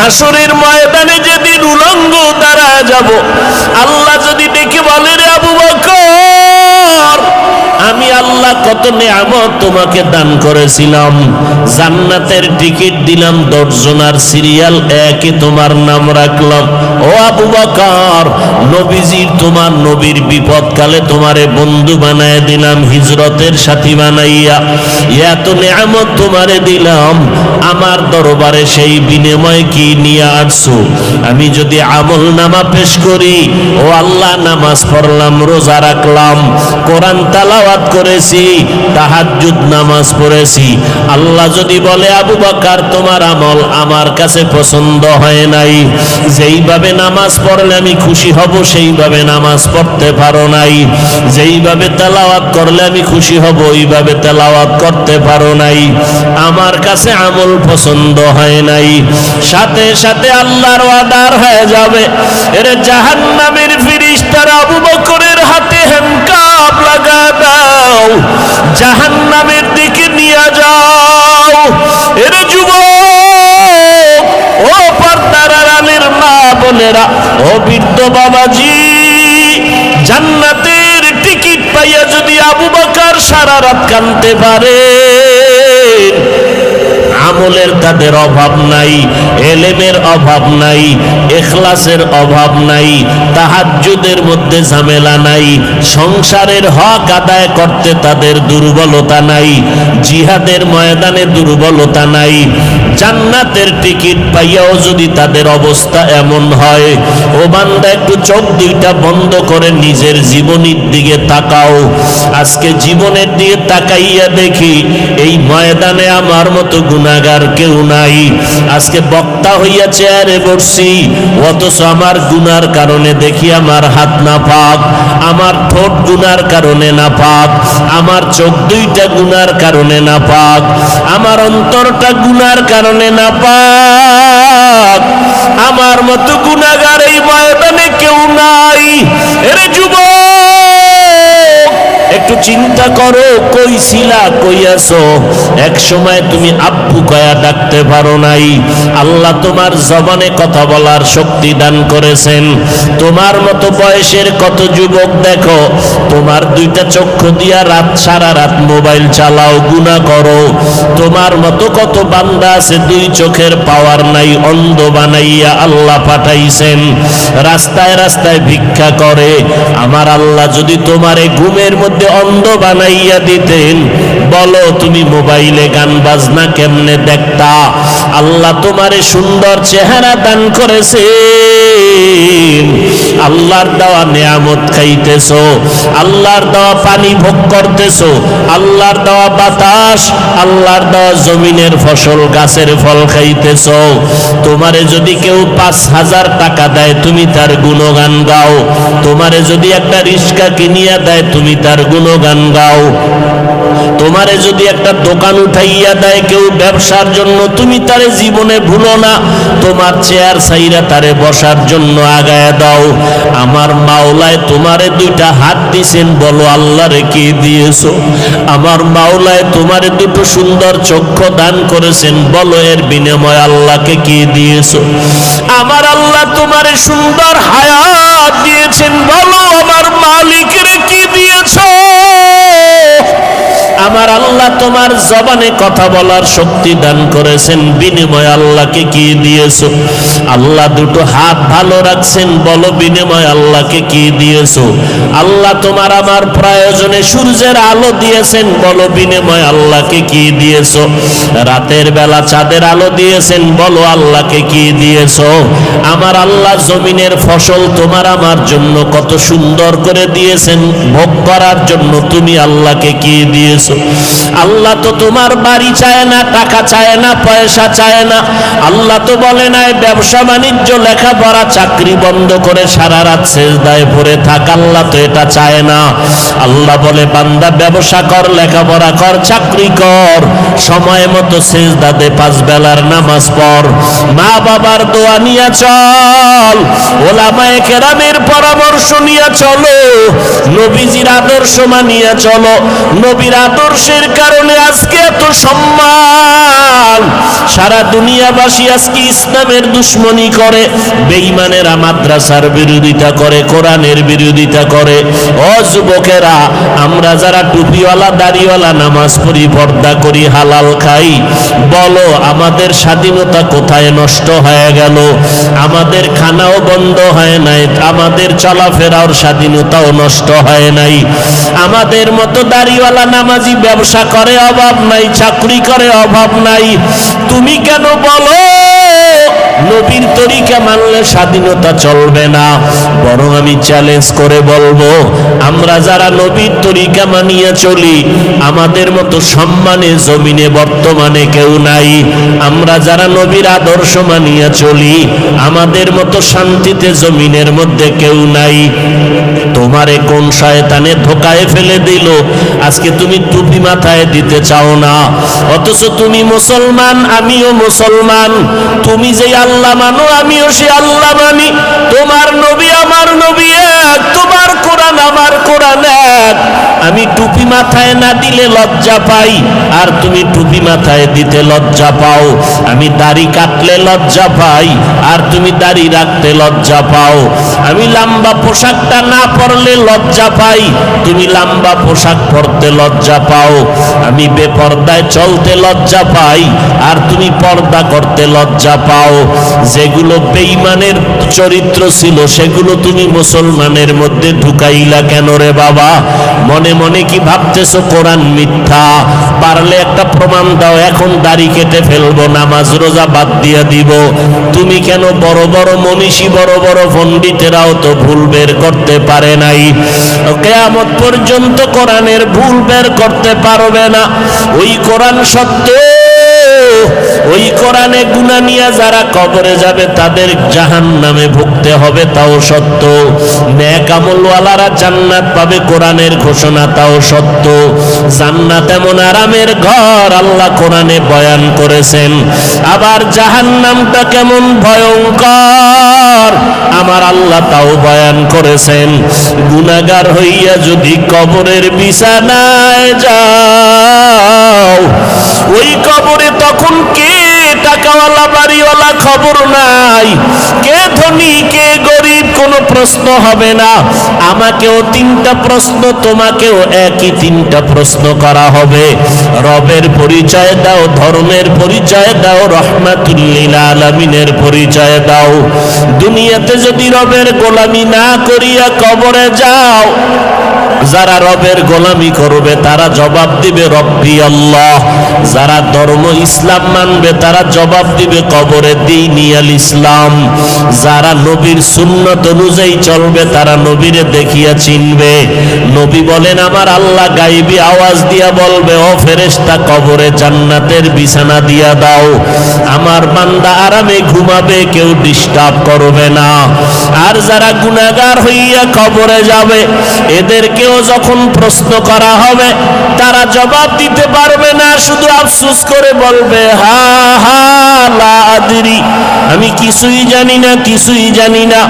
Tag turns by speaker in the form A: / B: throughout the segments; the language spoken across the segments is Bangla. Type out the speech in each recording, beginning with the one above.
A: হাসরের ময়দানে যেদিন উলঙ্গ দাঁড়ায় যাব, আল্লাহ যদি ডেকে বলে, রে আবু বকর, আমি আল্লাহ কত নিয়ামত তোমাকে দান করেছিলাম, জান্নাতের টিকিট দিলাম 10 জনার সিরিয়াল 1 তোমার নাম রাখলাম। ও আবু বকর, নবীজির তোমার নবীর বিপদকালে তোমারে বন্ধু বানায় দিলাম, হিজরতের সাথী বানাইয়া এত নিয়ামত তোমারে দিলাম, আমার দরবারে সেই বিনিময় কি নিয়ে আসছো? আমি যদি আমল নামা পেশ করি, ও আল্লাহ নামাজ পড়লাম, রোজা রাখলাম, কোরআন তালাওয়াত করেছি, তাহাজ্জুদ নামাজ পড়েছি, আল্লাহ যদি বলে আবু বকর তোমার আমল আমার কাছে পছন্দ হয় নাই, যেইভাবে নামাজ পড়লে আমি খুশি হব সেইভাবে নামাজ পড়তে পারো নাই, যেইভাবে তেলাওয়াত করলে আমি খুশি হব ওইভাবে তেলাওয়াত করতে পারো নাই, আমার কাছে আমল পছন্দ হয় নাই, সাথে সাথে আল্লাহর ওয়াদার হয়ে যাবে, এর জাহান্নামের ফেরেশতারা আবু বকরের হাতে হ্যান্ডকাপ লাগা দাও, জাহান্নামের দিকে নিয়ে যাও। এর যুবক, ও পর্দার আড়ালের মা বোনেরা, ও বৃদ্ধ বাবাজি, জান্নাতের টিকিট পাইয়া যদি আবু বকর সারা রাত কাঁদতে পারে, আমলের তাদের অভাব নাই, এলেমের অভাব নাই, ইখলাসের অভাব নাই, তাহাজ্জুদের মধ্যে ঝামেলা নাই, সংসারের হক আদায় করতে তাদের দুর্বলতা নাই, জিহাদের ময়দানে দুর্বলতা নাই, জান্নাতের টিকিট পাইয়াও যদি তাদের অবস্থা এমন হয়, ও বান্দা একটু চোখ দুইটা বন্ধ করে নিজের জীবনের দিকে তাকাও। আজকে জীবনের দিকে তাকাইয়া দেখি এই ময়দানে আমার মতো গুনাহগার কেউ নাই। আজকে বক্তা হইয়া চেয়ারে বসছি, অথচ আমার গুনার কারণে দেখি আমার হাত না পাক, আমার ঠোঁট গুনার কারণে না পাক, আমার চোখ দুইটা গুনার কারণে না পাক, আমার অন্তরটা গুনার কারণে না পাক। আমার মতো গুনাহগার এই ময়দানে কেউ নাই। এরে যুবক, একটু চিন্তা করো, কই ছিলা, কই আছো? এক সময় তুমি আব্বু কয়া ডাকতে পারো নাই। আল্লাহ তোমার জবানে কথা বলার শক্তি দান করেছেন। তোমার মতো বয়সের কত যুবক দেখো, তোমার দুইটা চক্ষু দিয়া সারা রাত মোবাইল চালাও, গুনাহ করো। তোমার মতো কত বান্দা আছে দুই চোখের পাওয়ার নাই, অন্ধ বানাইয়া আল্লাহ পাঠাইছেন, রাস্তায় রাস্তায় ভিক্ষা করে। আমার আল্লাহ যদি তোমারে ঘুমের মধ্যে অন্ধ বানাইয়া দিতেন, বলো তুমি মোবাইলে গান বাজনা কেমনে দেখতা? আল্লাহ তোমারে সুন্দর চেহারা দান করেছে, আল্লাহর দেওয়া নিয়ামত খাইতেছো, আল্লাহর দেওয়া পানি ভোগ করতেছো, আল্লাহর দেওয়া বাতাস, আল্লাহর দেওয়া জমিনের ফসল গাছের ফল খাইতেছো। তোমারে যদি কেউ 5,000 টাকা দেয়, তুমি তার গুণগান গাও। তোমারে যদি একটা রিক্সা কিনিয়া দেয়, তুমি তার গুণগান গাও। তোমারে যদি একটা দোকান উঠাইয়া দেয় কেউ ব্যবসার জন্য, তুমি তারে জীবনে ভুলো না, তোমার চেয়ার ছাইরা তারে বসার জন্য আগায় দাও। আমার মাওলায় তোমারে দুইটা হাত দিছেন, বলো আল্লাহরে কি দিয়েছো? আমার মাওলায় তোমারে দুটো সুন্দর চক্ষু দান করেছেন, বলো এর বিনিময়ে আল্লাহকে কি দিয়েছো? আমার আল্লাহ তোমারে সুন্দর হায়াত দিয়েছেন, বলো আমার মালিকের কি দিয়েছো? আমার আল্লাহ তোমার জবানে কথা বলার শক্তি দান করেছেন, বিনিময়ে আল্লাহকে কি দিয়েছো? আল্লাহ দুটো হাত ভালো রাখছেন, বলো বিনিময়ে আল্লাহকে কি দিয়েছো? আল্লাহ তোমার আমার প্রয়োজনে সূর্যের আলো দিয়েছেন, বলো বিনিময়ে আল্লাহকে কি দিয়েছো? রাতের বেলা চাঁদের আলো দিয়েছেন, বলো আল্লাহকে কি দিয়েছো? আমার আল্লাহ জমিনের ফসল তোমার আমার জন্য কত সুন্দর করে দিয়েছেন, ভোগ করার জন্য তুমি আল্লাহকে কি দিয়েছো? আল্লাহ তো তোমার বাড়ি চায় না, টাকা চায় না, পয়সা চায় না। আল্লাহ তো বলে নাই ব্যবসা বাণিজ্য লেখাপড়া চাকরি বন্ধ করে সারা রাত সেজদায় পড়ে থাক, আল্লাহ তো এটা চায় না। আল্লাহ বলে বান্দা ব্যবসা কর, লেখাপড়া কর, চাকরি কর, সময় মতো সেজদা দে, 5 বেলার নামাজ পড়, মা বাবার দোয়া নিয়ে চল, ওলামায়ে কেরামের পরামর্শ নিয়ে চলো, নবীজির আদর্শ মানিয়ে চলো। নবীর আদর্শ আদর্শের কারণে আজকে এত সম্মান। সারা দুনিয়াবাসী আজকে ইসলামের দুশ্মনী করে, বেঈমানেরা মাদ্রাসার বিরোধিতা করে, কোরআনের বিরোধিতা করে। ও যুবকেরা, আমরা যারা টুপিওয়ালা দাড়িওয়ালা নামাজ পড়ি, পর্দা করি, হালাল খাই, বলো আমাদের স্বাধীনতা কোথায় নষ্ট হয়ে গেল? আমাদের খানাও বন্ধ হয় নাই, আমাদের চলাফেরার স্বাধীনতাও নষ্ট হয় নাই। আমাদের মতো দাড়িওয়ালা নামাজি ব্যবসা করে অভাব নাই, চাকরি করে অভাব নাই। তুমি কেন বলো নবীর তরিকা মানলে স্বাধীনতা চলবে না? বরং আমি চ্যালেঞ্জ করে বলবো, আমরা যারা নবীর তরিকা মানিয়ে চলি, আমাদের মতো সম্মানে জমিনে বর্তমানে কেউ নাই। আমরা যারা নবীর আদর্শ মানিয়ে চলি, আমাদের মতো শান্তিতে জমিনের মধ্যে কেউ নাই। তোমারে কোন শয়তানে ধোকায় ফেলে দিল, আজকে তুমি টুপি মাথায় দিতে চাও না, অথচ তুমি মুসলমান, আমিও মুসলমান। তুমি যে আল্লাহ মানো, আমিও সে আল্লাহ মানি। তোমার নবী আমার নবী এক, তোমার কোরআন আমার কোরআন এক। আমি টুপি মাথায় না দিলে লজ্জা পাই, আর তুমি টুপি মাথায় দিতে লজ্জা পাও। আমি দাড়ি কাটলে লজ্জা পাই, আর তুমি দাড়ি রাখতে লজ্জা পাও। আমি লম্বা পোশাকটা না পরলে লজ্জা পাই, তুমি লম্বা পোশাক পরতে লজ্জা পাও। আমি বেপর্দায় চলতে লজ্জা পাই, আর তুমি পর্দা করতে লজ্জা পাও। যেগুলো বেঈমানের চরিত্র ছিল, সেগুলো তুমি মুসলমানের মধ্যে ঢুকাইলা কেন রে বাবা? মনে মনে কি ভাবতেছো কোরআন মিথ্যা? পারলে একটা প্রমাণ দাও, এখন দাড়ি কেটে ফেলবো, নামাজ রোজা বাদ দিয়ে দিব। তুমি কেন? বড় বড় মনীষী, বড় বড় পণ্ডিতেরাও তো ভুল বের করতে পারে নাই। কিয়ামত পর্যন্ত কোরআনের ভুল বের করতে পারবে না। ওই কোরআন সত্য, ওই কোরআনে গুনাহ নিয়ে যারা কবরে যাবে তাদের জাহান্নামে ভুগতে হবে, তাও সত্য। নেক আমলওয়ালারা জান্নাত পাবে, কোরআনের ঘোষণা, তাও সত্য। জান্নাত এমন আরামের ঘর, আল্লাহ কোরআনে বয়ান করেছেন। আবার জাহান্নামটা কেমন ভয়ঙ্কর, আমার আল্লাহ তাও বয়ান করেছেন। গুনাহগার হইয়া যদি কবরের বিছানায় যাও, ওই কবরে তখন কে টাকাওয়ালা বাড়িওয়ালা খবর নাই, কে ধনী কে গরিব কোনো প্রশ্ন হবে না। আমাকেও তিনটা প্রশ্ন, তোমাকেও একই তিনটা প্রশ্ন করা হবে। রবের পরিচয় দাও, ধর্মের পরিচয় দাও, রহমাতুল লিল আলামিনের পরিচয় দাও। দুনিয়াতে যদি রবের গোলামি না করিয়া কবরে যাও, যারা রবের গোলামি করবে তারা জবাব দিবে রব্বি আল্লাহ। যারা ধর্ম ইসলাম মানবে তারা জবাব দিবে কবরে দীনি আল ইসলাম। যারা নবীর সুন্নত অনুযায়ী চলবে তারা নবীরে দেখিয়া চিনবে। নবী বলেন, আমার আল্লাহ গাইবি আওয়াজ দিয়া বলবে, ও ফেরেশতা কবরে জান্নাতের বিছানা দিয়া দাও, আমার বান্দা আরামে ঘুমাবে, কেউ ডিস্টার্ব করবে না। আর যারা গুনাহগার হইয়া কবরে যাবে, এদেরকেও যখন প্রশ্ন করা হবে তারা জবাব দিতে পারবে না, শুধু আফসোস করে বলবে, হা হা লা আদরি, আমি কিছুই জানি না, কিছুই জানি না।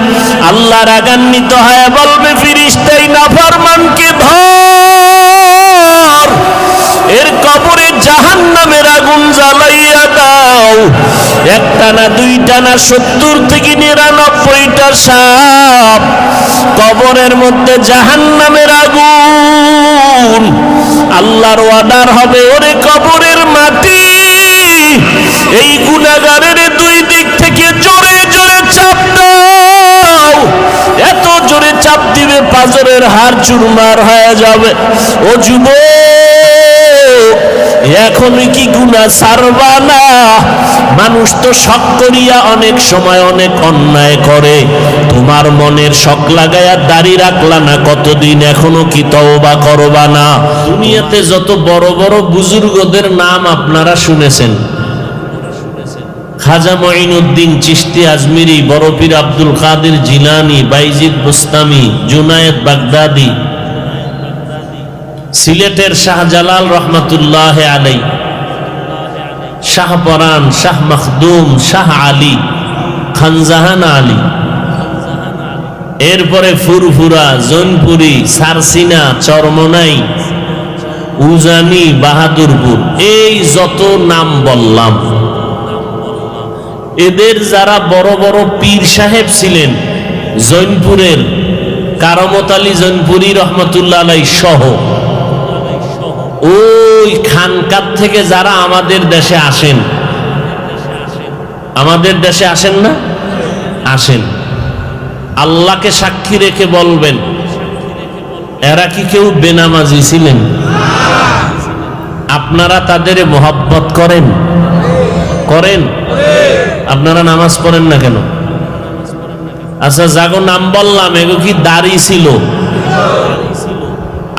A: আল্লাহ রাগান্বিত হয়ে বলবে, ফেরেশতাই নাফরমানকে ধর, এর কবরে জাহান্নামের আগুন জ্বালাইয়া দাও। একটা না, দুইটা না, 70 থেকে 99টা সাপ কবরের মধ্যে জাহান্নামের আগুন। আল্লাহর ওয়াদার হবে, ওরে কবরের মাটি, এই গুনাহগারের দুই দিক থেকে জোরে জোরে চাপ দাও। এত জোরে চাপ দিবে পাজরের হাড় চুরমার হয়ে যাবে। ও যুবক, এখনই কি গুনাহ ছাড়বা না? মানুষ তো শখ করিয়া অনেক সময় অনেক অন্যায় করে। তোমার মনের শখ লাগায়া দাড়ি রাখলা না কতদিন, এখনো কি তওবা করবা না? দুনিয়াতে যত বড় বড় বুজুর্গদের নাম আপনারা শুনেছেন, খাজা মঈনুদ্দিন চিশতি আজমিরি, বড় পীর আব্দুল কাদের জিলানী, বাইজিদ বুস্তামি, জুনায়েদ বাগদাদি, সিলেটের শাহজালাল রহমাতুল্লাহ আলাই, শাহপরান, শাহ মখদুম, শাহ আলী, খানজাহান আলী, এরপরে ফুরফুরা, জৈনপুরি, সারসিনা, চরমনাই, উজানি, বাহাদুরপুর, এই যত নাম বললাম, এদের যারা বড় বড় পীর সাহেব ছিলেন জৈনপুরের, কারামত আলী জৈনপুরী রহমতুল্লাহ আলাই সহ, ওই খানকাত থেকে যারা আমাদের দেশে আসেন, আমাদের দেশে আসেন না, আসেন, আল্লাহকে সাক্ষী রেখে বলবেন এরা কি কেউ বেনামাজি ছিলেন? আপনারা তাদের মোহাব্বত করেন? করেন? আপনারা নামাজ পড়েন না কেন? আচ্ছা, যাগো নাম বললাম এগো কি দাড়ি ছিল?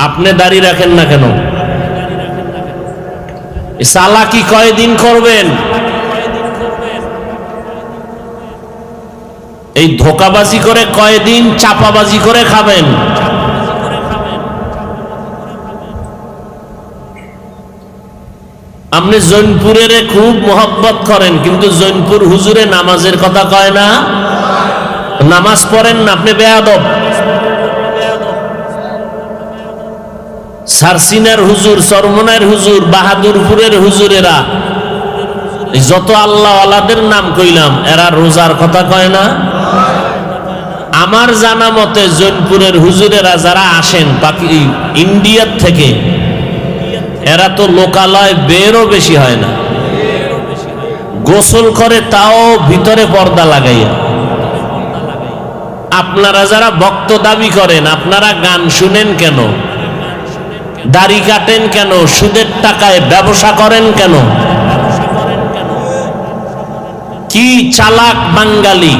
A: আপনি দাড়ি রাখেন না কেন? চালাকি কয়দিন করবেন? এই ধোকাবাজি করে কয়দিন চাপাবাজি করে খাবেন? আপনি জৈনপুরের খুব মোহব্বত করেন, কিন্তু জৈনপুর হুজুরে নামাজের কথা কয় না, নামাজ পড়েন না, আপনি বেয়াদব। সারসিনার হুজুর, চরমনার হুজুর, বাহাদুরপুরের হুজুরেরা যত আল্লাহ আলাদের নাম কইলাম, এরা রোজার কথা কয় না। আমার জানা মতে জৈনপুরের হুজুরেরা যারা আসেন ইন্ডিয়ার থেকে, এরা তো লোকালয় বেরও বেশি হয় না, গোসল করে তাও ভিতরে পর্দা লাগাইয়া। আপনারা যারা ভক্ত দাবি করেন, আপনারা গান শুনেন কেন? দাড়ি কাটেন কেন? সুদের টাকায় ব্যবসা করেন কেন? কি চালাক বাঙালি,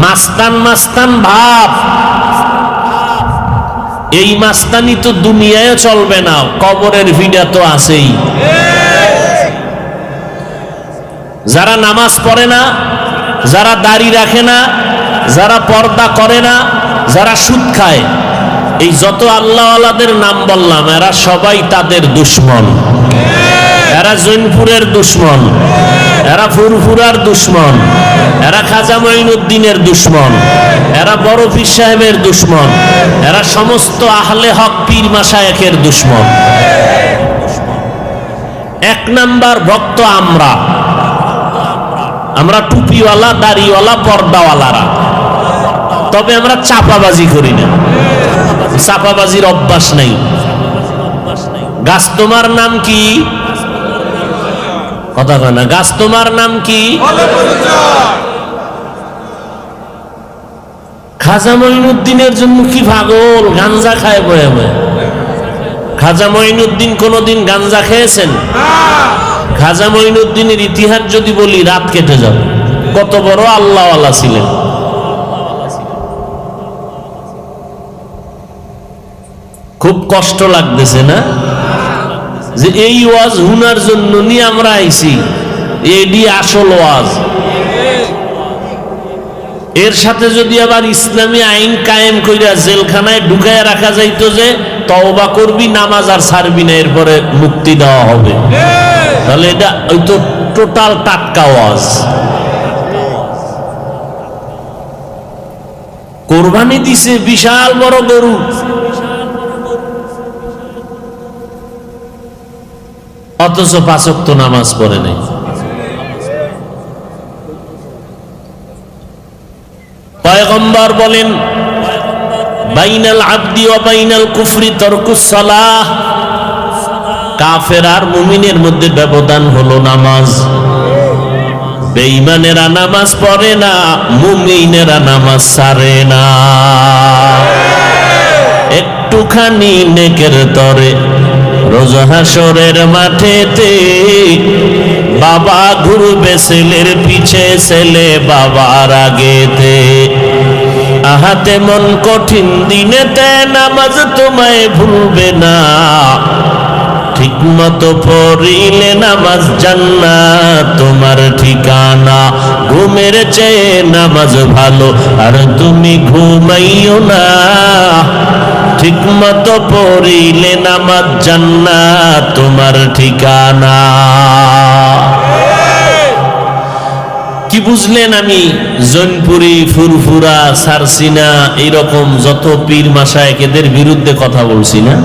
A: মাস্তান মাস্তান ভাব। এই মাস্তানি তো দুনিয়ায় চলবে না, কবরের ভিড়া তো আছেই। যারা নামাজ পড়ে না, যারা দাড়ি রাখে না, যারা পর্দা করে না, যারা সুদ খায়, এই যত আল্লাহ আল্লাহদের নাম বললাম, এরা সবাই তাদের দুশ্মন। এরা জৈনপুরের দুশ্মন, এরা ফুরফুরার দুশ্মন, এরা খাজা মঈনুদ্দিনের দুশ্মন, এরা বড় পীর সাহেবের দুশ্মন, এরা সমস্ত আহলে হক পীর মাশায়েখের দুশ্মন। এক নাম্বার ভক্ত আমরা, আমরা টুপিওয়ালা, দাড়িওয়ালা, পর্দাওয়ালারা। তবে আমরা চাপাবাজি করি না, চাপাবাজির অভ্যাস নাই। গাছ তোমার নাম কি? কথা কয় না। গাছ তোমার নাম কি? খাজা মঈনুদ্দিনের জন্য কি পাগল, গাঞ্জা খায় বয়ে বয়ে। খাজা মঈনুদ্দিন কোনদিন গাঞ্জা খেয়েছেন? খাজা মঈনুদ্দিনের ইতিহাস যদি বলি রাত কেটে যাবে। কত বড় আল্লাহওয়ালা ছিলেন। খুব কষ্ট লাগতেছে না যে এই ওয়াজ হুনার জন্য নিয়ে আমরা আইছি, এডি আসল ওয়াজ। এর সাথে যদি আবার ইসলামী আইন কায়েম কইরা জেলখানায় ঢুকায় রাখা যাইতো যে তওবা করবি, নামাজ আর ছাড়বি না, এরপরে মুক্তি দেওয়া হবে, তাহলে এটা ওই তো টোটাল টাটকা ওয়াজ। কোরবানি দিছে বিশাল বড় গরু, অথচ 5 ওয়াক্ত নামাজ পড়ে নাই। পয়গম্বর বলেন বাইনাল আবদি ওয়া বাইনাল কুফরি তারকুস সালাহ। কাফের আর মুমিনের মধ্যে ব্যবধান হলো নামাজ। বেঈমানেরা নামাজ পড়ে না, মুমিনেরা নামাজ ছাড়ে না। একটুখানি নেকের তরে রোজ হাসরের মাঠেতে বাবা ঘুরবে ছেলের পিছে, ছেলে বাবার আগেতে। আহাতে মন কঠিন দিনেতে নামাজ তোমায় ভুলবে না। ঠিক মতো পড়িলে নামাজ জান্নাত তোমার ঠিকানা। ঘুমের চেয়ে নামাজ ভালো আর তুমি ঘুমাইও না। ঠিক মতো পড়িলে নামাজ জান্নাত তোমার ঠিকানা। কি বুঝলেন? আমি জৈনপুরি, ফুরফুরা, সারসিনা, এইরকম যত পীর মাশায়েখ এদের বিরুদ্ধে কথা বলছি না।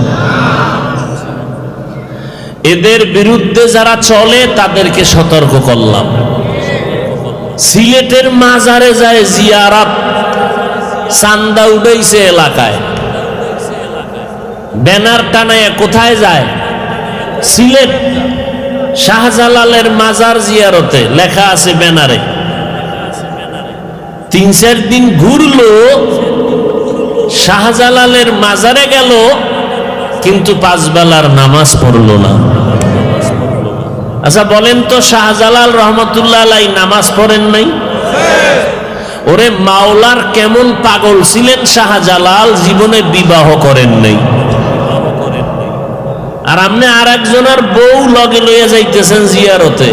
A: এদের বিরুদ্ধে যারা চলে তাদেরকে সতর্ক করলাম। সিলেটের মাজারে যায় জিয়ারাত, চান্দা উঠাইছে এলাকায়, ব্যানার টানায় কোথায় যায়? সিলেট শাহজালালের মাজার জিয়ারতে লেখা আছে ব্যানারে। 3-4 দিন ঘুরলো, শাহজালালের মাজারে গেল, কিন্তু 5 বেলার নামাজ পড়লো না। আচ্ছা বলেন তো, শাহজালাল রহমতুল্লাহ আলাইহি নামাজ পড়েন নাই? ওরে মাওলার কেমন পাগল ছিলেন শাহজালাল, জীবনে বিবাহ করেন নাই। আর আপনি আর একজনের বউ লগে লইয়া যাইতেছেন জিয়ারতে।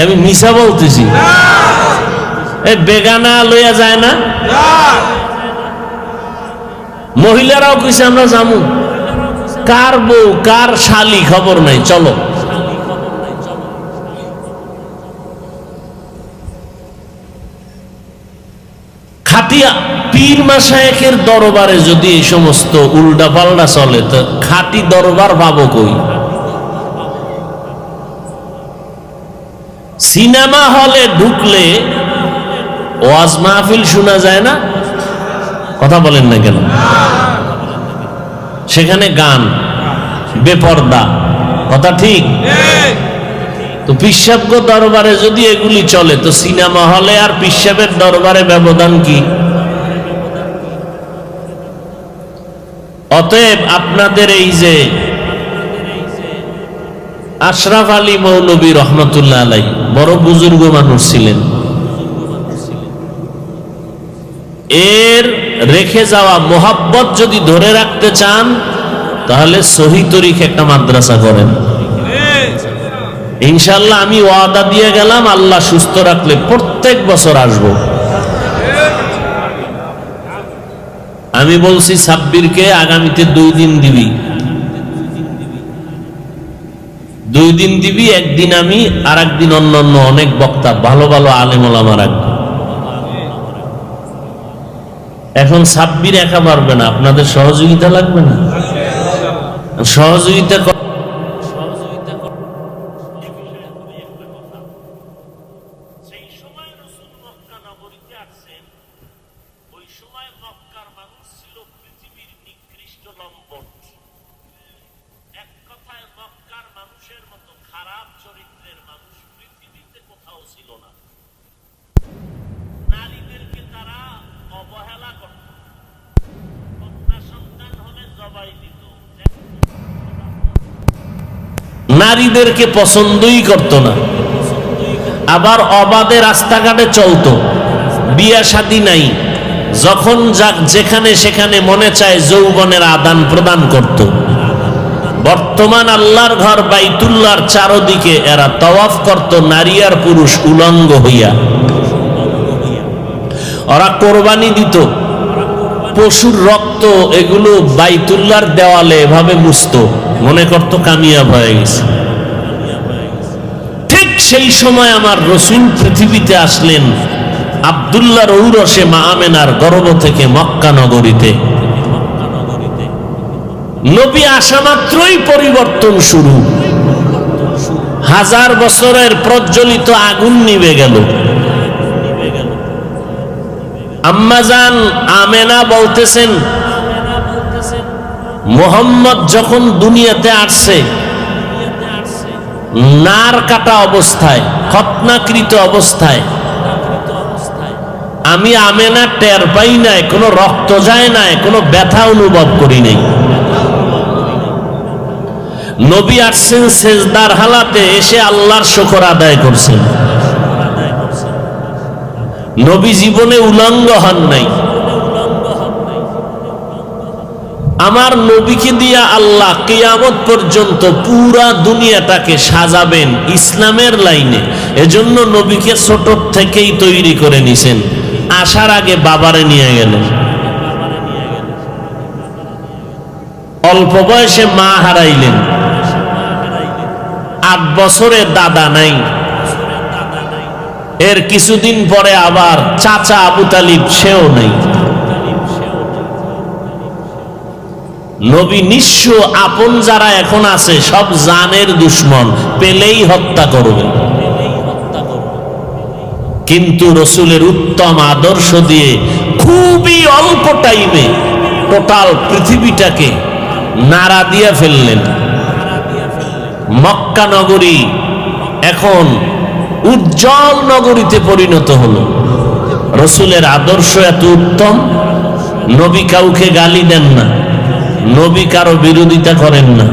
A: আমি মিছা বলতেছি? এই বেগানা লইয়া যায় না? মহিলারাও কইছে আমরা যামু, কার বউ কার শালি খবর নাই, চলো। খাটিয়া পীর মাশায়েখের দরবারে যদি এই সমস্ত উল্টা পাল্টা চলে, তো খাঁটি দরবার পাবো কই? সিনেমা হলে ঢুকলে ওয়াজ মাহফিল শোনা যায় না? কথা বলেন না কেন? সেখানে গান, বেপর্দা, কথা ঠিক? তো পিসাবগ দরবারে যদি এগুলি চলে, তো সিনেমা হলে আর পিসাবের দরবারে ব্যবধান কি? অতএব আপনাদের এই যে আশরাফ আলী মৌলভী রহমতুল্লাহ আলাইহি বড় বুজুর্গ মানুষ ছিলেন, এর রেখে যাওয়া মোহাব্বত যদি ধরে রাখতে চান, তাহলে সহি তরিকে একটা মাদ্রাসা করেন। ইনশাআল্লাহ আমি ওয়াদা দিয়ে গেলাম, আল্লাহ সুস্থ রাখলে প্রত্যেক বছর আসব। আমি বলছি সাব্বিরকে আগামীতে 2 দিন দিবি, 2 দিন দিবি, একদিন আমি, আর একদিন অন্য অন্য অনেক বক্তা ভালো ভালো আলেম ওলামা রাখবো। এখন সাব্বির একা পারবে না, আপনাদের সহযোগিতা লাগবে না? সহযোগিতা নারীদেরকে পছন্দই করত না, আবার অবাধে রাস্তাঘাটে চলতো, বিয়া শাদী নাই, যখন যাক যেখানে সেখানে মনে চায় যৌবনের আদান প্রদান করত। বর্তমান আল্লাহর ঘর বাইতুল্লাহর চারদিকে এরা তাওয়াফ করত নারী আর পুরুষ উলঙ্গ হইয়া। ওরা কোরবানি দিত, পশুর রক্ত এগুলো বাইতুল্লাহর দেওয়ালে এভাবে মুছত, মনে করত কামিয়াব হয়ে গেছে। ঠিক সেই সময় আমার রসূল পৃথিবীতে আসলেন আব্দুল্লাহর ঔরসে মা আমেনার গর্ভ থেকে মক্কা নগরীতে। নবী আসা মাত্রই পরিবর্তন শুরু, 1000 বছরের প্রজ্বলিত আগুন নিভে গেল। আম্মাজান আমেনা বলতেছেন, মুহাম্মদ যখন দুনিয়াতে আসছে নার কাটা অবস্থায়, খতনাকৃত অবস্থায়, আমি আমেনা টের পাই নাই, কোনো রক্ত যায় নাই, কোনো ব্যথা অনুভব করি নাই। নবী আসছেন সেজদার হালাতে, এসে আল্লাহর শুকর আদায় করছেন। নবী জীবনে উলঙ্গ হন নাই। আমার নবীকে দিয়া আল্লাহ কিয়ামত পর্যন্ত পুরা দুনিয়াটাকে সাজাবেন ইসলামের লাইনে। এজন্য নবীকে ছোট থেকেই তৈরি করে নিছেন। আসার আগে বাবারে নিয়ে গেলেন, অল্প বয়সে মা হারাইলেন, 8 বছরে দাদা নাই। এর কিছুদিন পরে আবার চাচা আবু তালিব, সেও নাই। নবী নিঃস্ব, আপন যারা এখন আছে সব জানের দুশ্মন, পেলেই হত্যা করবে। কিন্তু রসুলের উত্তম আদর্শ দিয়ে খুবই অল্প টাইমে টোটাল পৃথিবীটাকে নাড়া দিয়ে ফেললেন। মক্কা নগরী এখন উজ্জ্বল নগরীতে পরিণত হলো। রসুলের আদর্শ এত উত্তম, নবী কাউকে গালি দেন না, নবী কারো বিরোধিতা করেন না,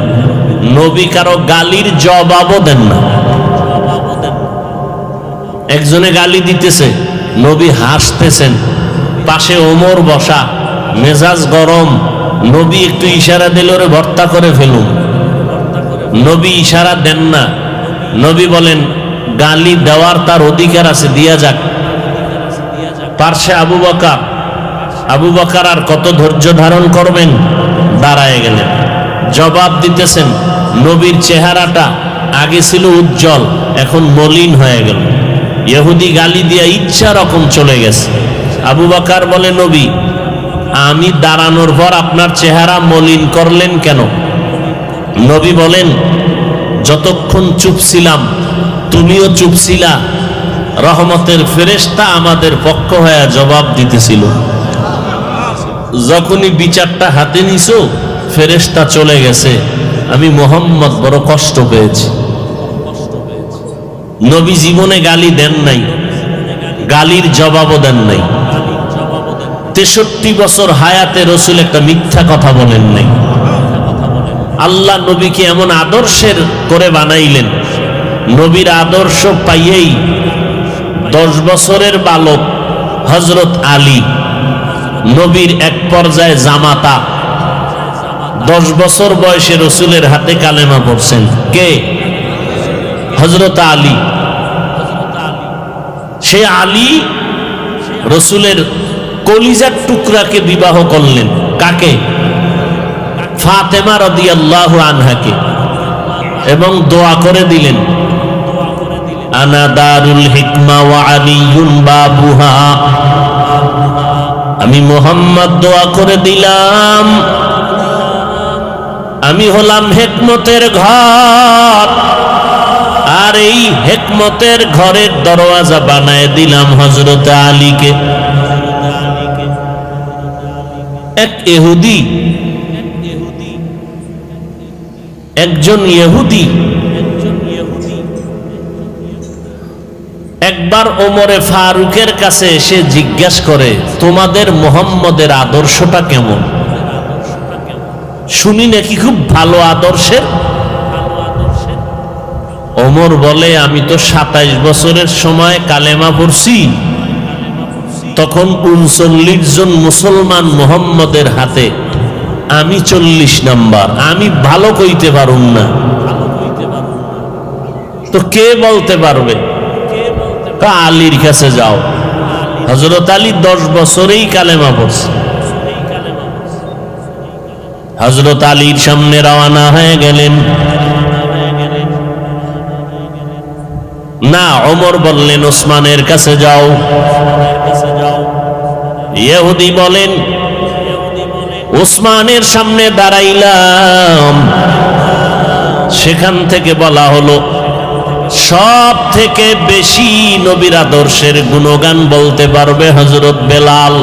A: নবী কারো গালির জবাবও দেন না। একজনে গালি দিতেছে, নবী হাসতেছেন, পাশে ওমর বসা, মেজাজ গরম, নবী একটু ইশারা দিল রে ভর্তা করে ফেলুন, নবী ইশারা দেন না। নবী বলেন গালি দেওয়ার তার অধিকার আছে, দিয়া যাক। পার্শ্বে আবু বকর, আবু বকর আর কত ধৈর্য ধারণ করবেন, দাঁড়ায় গেলেন, জবাব দিতেছেন। নবীর চেহারাটা আগে ছিল উজ্জ্বল, এখন মলিন হয়ে গেল। ইহুদি গালি দিয়া ইচ্ছা রকম চলে গেছে। আবু বকর বলে, নবী আমি দাঁড়ানোর পর আপনার চেহারা মলিন করলেন কেন? নবী বলেন, যতক্ষণ চুপ ছিলাম তুমিও চুপ ছিলা, রহমতের ফেরেশতা আমাদের পক্ষ হয়ে জবাব দিতেছিল। যখনই বিচারটা হাতে নিছো ফেরেশতা চলে গেছে, আমি মুহাম্মদ বড় কষ্ট পেয়েছি। নবী জীবনে গালি দেন নাই, গালির জবাবও দেন নাই। 63 বছর হায়াতে রসুল একটা মিথ্যা কথা বলেন নাই। আল্লাহ নবীকে এমন আদর্শের করে বানাইলেন, নবীর আদর্শ পাইয়েই 10 বছরের বালক হযরত আলী, নবীর এক পর্যায়ে জামাতা, 10 বছর বয়সে রসুলের হাতে কালেমা পড়ছেন। কে? হযরত আলী। সে আলী রসুলের কলিজার টুকরাকে বিবাহ করলেন। কাকে? ফাতেমা রাদিয়াল্লাহু আনহাকে। এবং দোয়া করে দিলেন, আনা দারুল হিকমা ওয়া আলিয়ুন বাবুহা। আমি মুহাম্মদ দোয়া করে দিলাম, আমি হলাম হিকমতের ঘর, আর এই হিকমতের ঘরের দরওয়াজা বানায় দিলাম হযরত আলীকে। এক ইহুদি, একজন ইহুদি একবার ওমরে ফারুকের কাছে এসে জিজ্ঞাসা করে, তোমাদের মুহাম্মদের আদর্শটা কেমন? শুনি নাকি খুব ভালো আদর্শের। ওমর বলে, আমি তো 27 বছরের সময় কালেমা পড়ছি, তখন 39 জন মুসলমান মুহাম্মদের হাতে, আমি 40 নাম্বার, আমি ভালো কইতে পারুম না, তো কে বলতে পারবে? আলীর কাছে যাও। হযরত আলী 10 বছরেই কালেমা পড়ছে। হযরত আলীর সামনে রওনা হয়ে গেলেন। না, ওমর বললেন ওসমানের কাছে যাও। ইহুদি বলেন, ওসমানের সামনে দাঁড়াইলাম। সেখান থেকে বলা হলো, সব থেকে বেশি নবীর আদর্শের গুণগান বলতে পারবে হযরত বেলাল।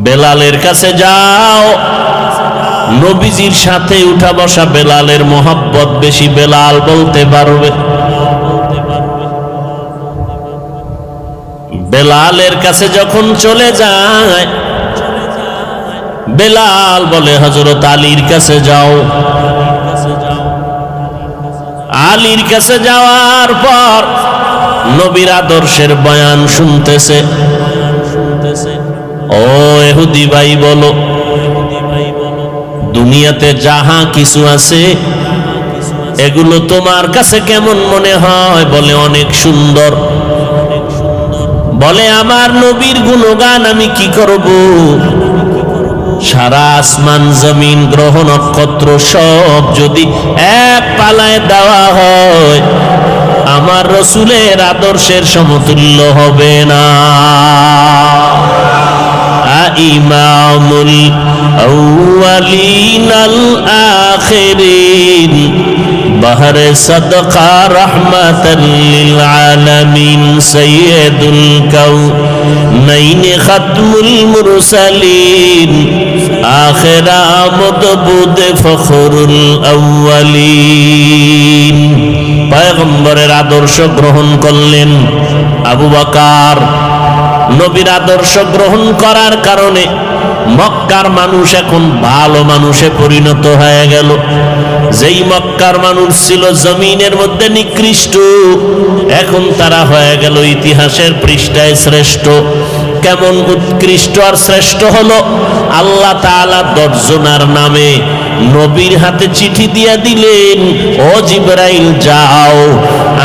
A: বেলালের কাছে যাও। নবীজির সাথে উঠা বসা বেলালের মোহাব্বত বেশি, বেলাল বলতে পারবে। বেলালের কাছে যখন চলে যায়, বেলাল বলে হযরত আলীর কাছে যাও। আলীর কাছে যাওয়ার পর নবীর আদর্শের বয়ান শুনতেছে। ও ইহুদি ভাই বলো, দুনিয়াতে যাহা কিছু আছে এগুলো তোমার কাছে কেমন মনে হয়? বলে অনেক সুন্দর। বলে আমার নবীর গুণগান আমি কি করব? সারা আসমান জমিন গ্রহ নক্ষত্র সব যদি এক পালায় দেওয়া হয়, আমার রসুলের আদর্শের সমতুল্য হবে না। ইমামুল আউয়ালিনাল আখিরিন বাহরে সাদকা রাহমাতাল লিল আলামিন সাইয়্যিদুল কাউনাইন খাতমুল মুরসালিন আখিরা মদবুদ ফখরুল আউয়ালিন। পয়গম্বরের আদর্শ গ্রহণ করলেন আবু বকর। নবীর আদর্শ গ্রহণ করার কারণে মক্কার মানুষ এখন ভালো মানুষে পরিণত হয়ে গেল। যেই মক্কার মানুষ ছিল জমিনের মধ্যে নিকৃষ্ট, এখন তারা হয়ে গেল ইতিহাসের পৃষ্ঠায় শ্রেষ্ঠ। কেমন উৎকৃষ্ট আর শ্রেষ্ঠ হলো? আল্লাহ তাআলা 10 জনের নামে নবীর হাতে চিঠি দিয়ে দিলেন, ও জিবরাইল যাও,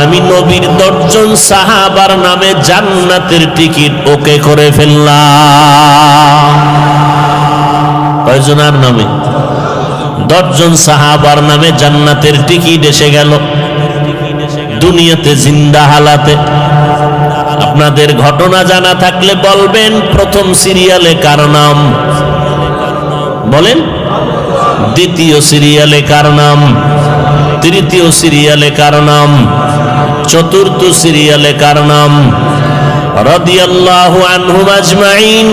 A: আমি নবীর 10 জন সাহাবার নামে জান্নাতের টিকিট ওকে করে ফেললাম। কয়জনের নামে? 10 জন সাহাবার নামে জান্নাতের টিকিট এসে গেল দুনিয়াতে জিন্দা হালাতে। আপনাদের ঘটনা জানা থাকলে বলবেন, প্রথম সিরিয়ালে কার নাম বলেন? দ্বিতীয় সিরিয়ালে কার নাম? তৃতীয় সিরিয়ালে কার নাম? চতুর্থ সিরিয়ালে কার নাম? রাদিয়াল্লাহু আনহুম আজমাইন।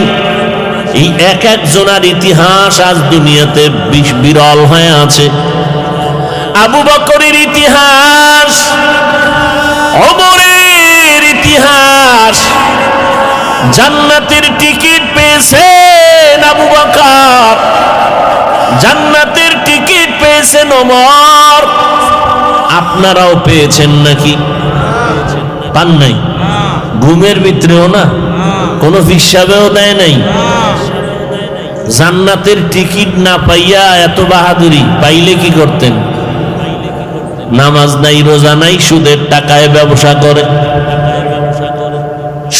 A: এই এক একজনের ইতিহাস আজ দুনিয়াতে বিরল হয়ে আছে। আবু বকরের ইতিহাস, ওমরের ইতিহাস, জান্নাতের টিকিট পেয়েছেন আবু বকর, জান্নাতের টিকিট পেয়েছেন ওমর। আপনারাও পেয়েছেন নাকি? পান নাই? ঘুমের ভিতরেও না, কোনো হিসাবেও দেয় নাই। জান্নাতের টিকিট না পাইয়া এত বাহাদুরি, পাইলে কি করতেন? নামাজ নাই, রোজা নাই, সুদের টাকায় ব্যবসা করে।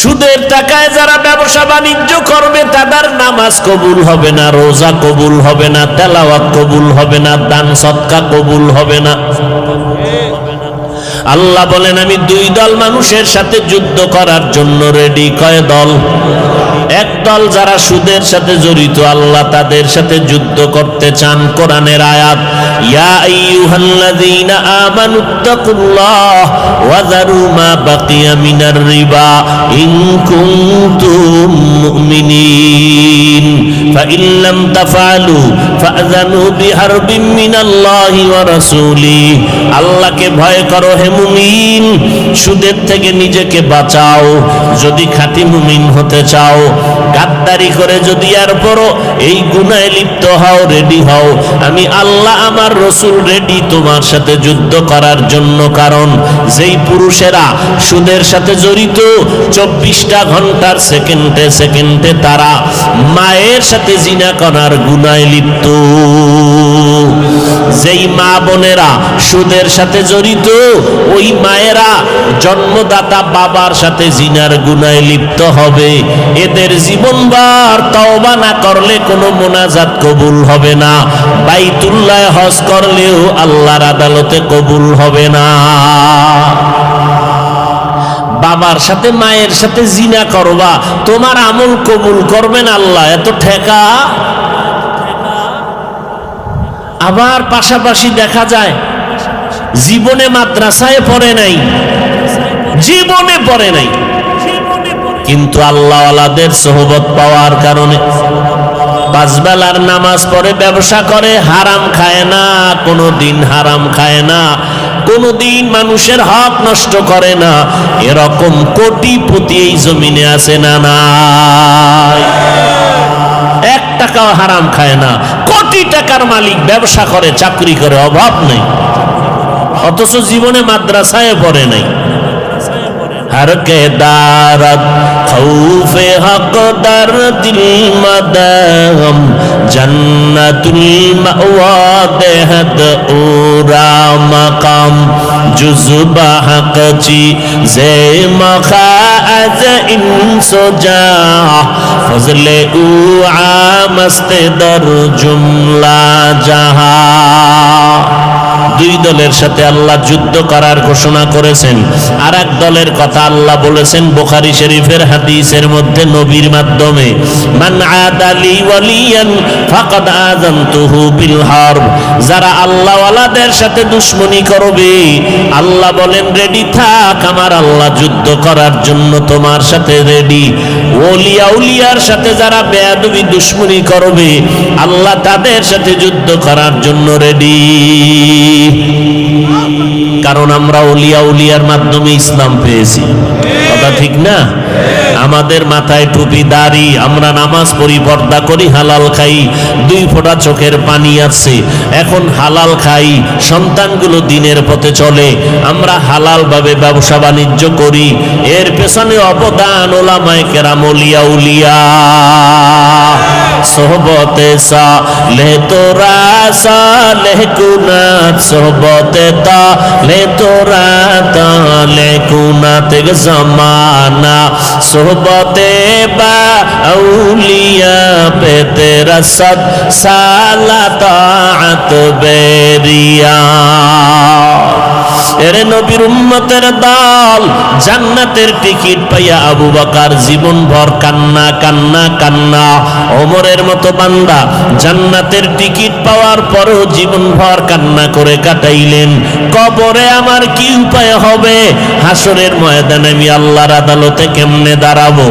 A: সুদের টাকায় যারা ব্যবসা বাণিজ্য করবে তাদের নামাজ কবুল হবে না, রোজা কবুল হবে না, তেলাওয়াত কবুল হবে না, দান সদকা কবুল হবে না। আল্লাহ বলেন, আমি 2 দল মানুষের সাথে যুদ্ধ করার জন্য রেডি। কয় দল? এক দল যারা সুদের সাথে জড়িত, আল্লাহ তাদের সাথে যুদ্ধ করতে চান। কোরআনের আয়াত, ইয়া আইয়ুহাল্লাযীনা আমানুত্তাকুল্লাহ ওয়া যারু মা বাকিয়া মিনার রিবা ইন কুনতুম মুমিনিন ফাইন লাম তাফআলু ফাআযানু বিহারবিন মিনাল্লাহি ওয়া রাসূলিহি। আল্লাহকে ভয় করো হে মুমিন, সুদের থেকে নিজেকে বাঁচাও। যদি খাঁটি মুমিন হতে চাও, গাদ্দারি করে যদি এরপরও এই গুনাহে লিপ্ত হও, রেডি হও। আমি আল্লাহ আমার রসুল রেডি তোমার সাথে যুদ্ধ করার জন্য। কারণ যেই পুরুষেরা সুদের সাথে জড়িত, 24টা ঘন্টার সেকেন্ডে সেকেন্ডে তারা মায়ের সাথে জিনা করার গুনাহে লিপ্ত। যেই মা বোনেরা সুদের সাথে জড়িত, ওই মায়েরা জন্মদাতা বাবার সাথে জিনার গুনাহে লিপ্ত হবে। এদের জীবনভর তওবা না করলে কোনো মোনাজাত কবুল হবে না, বাইতুল্লাহ হজ করলেও আল্লাহর আদালতে কবুল হবে না। বাবার সাথে মায়ের সাথে জিনা করবা, তোমার আমল কবুল করবেন আল্লাহ? এত ঠেকা। আবার পাশাপাশি দেখা যায় জীবনে মাদ্রাসায় পড়ে নাই, জীবনে পড়ে নাই, কিন্তু আল্লাহওয়ালাদের সোহবত পাওয়ার কারণে 5 বেলার নামাজ পড়ে, ব্যবসা করে, হারাম খায় না, কোনোদিন হারাম খায় না, কোনোদিন মানুষের হক নষ্ট করে না। এরকম কোটিপতি এই জমিনে আছে না নাই? 1 টাকাও হারাম খায় না, কোটি টাকার মালিক, ব্যবসা করে, চাকরি করে, অভাব নেই, অথচ জীবনে মাদ্রাসায় পড়ে নাই। हर के दारत खौफे हक दर दिल मदम जन्नतुल मअवा देहत उरा मकाम जुज़बा हक ची जे मखाज इंसो जा फजले उ आमस्ते दर जुमला जहां দুই দলের সাথে আল্লাহ যুদ্ধ করার ঘোষণা করেছেন। আর এক দলের কথা আল্লাহ বলেছেন বুখারী শরীফের হাদিসের মধ্যে নবীর মাধ্যমে, মান আদালি ওয়ালিয়ান ফাকাদ আযানতুহু বিল হারব। যারা আল্লাহওয়ালাদের সাথে দুশমনি করবে, আল্লাহ বলেন রেডি থাক, আমার আল্লাহ যুদ্ধ করার জন্য তোমার সাথে রেডি। ওলিয়া উলিয়ার সাথে যারা বেয়াদবি দুশমনি করবে, আল্লাহ তাদের সাথে যুদ্ধ করার জন্য রেডি। কারণ আমরা ওলিয়া উলিয়ার মাধ্যমে ইসলাম পেয়েছি, কথা ঠিক না? আমাদের মাথায় টুপি, দাড়ি, আমরা নামাজ পড়ি, পর্দা করি, হালাল খাই, 2 ফোঁটা চোখের পানি আছে, এখন হালাল খাই, সন্তানগুলো দিনের পথে চলে, আমরা হালাল ভাবে ব্যবসা বাণিজ্য করি। এর পেছনে অবদান ওলামায়ে কেরাম, ওলিয়া উলিয়া। সোহবতে সালেহ তোরা সালেহ কুনাত, সোহবতে তালে তোরা তালে কুনাত জমানা, সোহবতে বা আউলিয়া পে তেরা সদ সালা তাআত বেরিয়া। এরে নবীর উম্মতের দল, জান্নাতের টিকিট পাইয়া আবু বকর জীবনভর কান্না কান্না কান্না। ওমরের মতো বান্দা জান্নাতের টিকিট পাওয়ার পরও জীবনভর কান্না করে কাটাইলেন। কবরে আমার কি উপায় হবে? হাসরের ময়দানে আমি আল্লাহর আদালতে কেমনে দাঁড়াবো?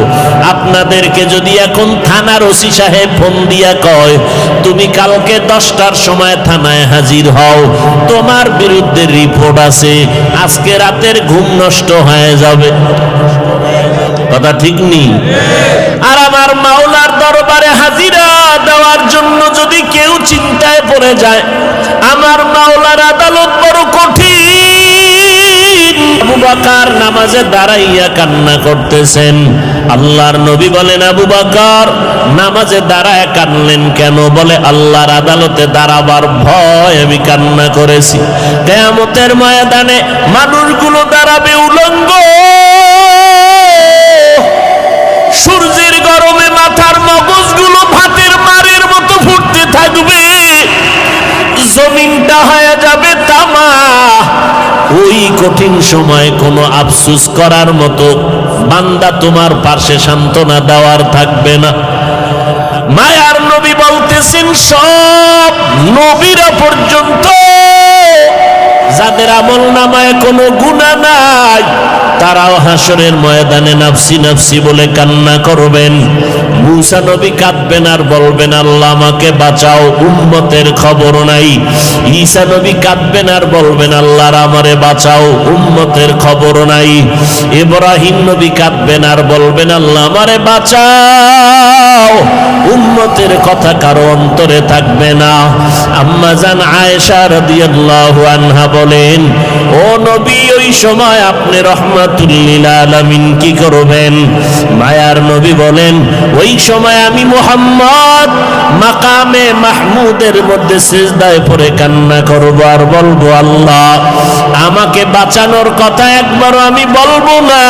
A: আপনাদেরকে যদি এখন থানার ওসি সাহেব ফোন দিয়া কয় তুমি কালকে 10টার সময় থানায় হাজির হও, তোমার বিরুদ্ধে রিপোর্ট আছে, আজকে রাতের ঘুম নষ্ট হয়ে যাবে, কথা ঠিক নেই? আর আমার মাওলার দরবারে হাজিরা দেওয়ার জন্য যদি কেউ চিন্তায় পড়ে যায়, আমার মাওলার আদালত বড় কঠিন। আবু বকর নামাজে দাঁড়াইয়া কান্না করতেছেন। আল্লাহর নবী বলেন, আবু বকর নামাজে দাঁড়ায় কানলেন কেন? বলে আল্লাহর আদালতে দাঁড়াবার ভয় আমি কান্না করেছি। কিয়ামতের ময়দানে মানুষগুলো দাঁড়াবে উলঙ্গ, সূর্যের গরমে মাথার মগজগুলো ভাতের মারের মতো ফুটতে থাকবে, জমিনটা হয়ে যাবে তামা। ওই কঠিন সময় কোনো আফসোস করার মতো বান্দা তোমার পাশে সান্ত্বনা দেওয়ার থাকবে না। মায়ার নবী বলতেছেন, সব নবীরা পর্যন্ত যাদের আমল নামায় কোনো গুনাহ নাই, তারাও হাসরের ময়দানে নাফসি নাফসি বলে কান্না করবেন। মুসা নবী কাঁদবেন আর বলবেন আল্লাহ আমাকে বাঁচাও, উম্মতের খবর নাই। ঈসা নবী কাঁদবেন আর বলবেন আল্লাহ আমারে বাঁচাও, উম্মতের খবর নাই। ইব্রাহিম নবী কাঁদবেন আর বলবেন আল্লাহ আমারে বাঁচাও, উম্মতের কথা কারো অন্তরে থাকবে না। আম্মা জান আয়েশা রাদিয়াল্লাহু আনহা বলেন, ও নবী ওই সময় আপনি রহমাতুল লিল আলামিন কি করবেন? মায়ার নবী বলেন, ওই সময় আমি মুহাম্মদ মাকামে মাহমুদের মধ্যে সিজদায় পড়ে কান্না করব আর বলবো আল্লাহ আমাকে বাঁচানোর কথা একবারও আমি বলবো না,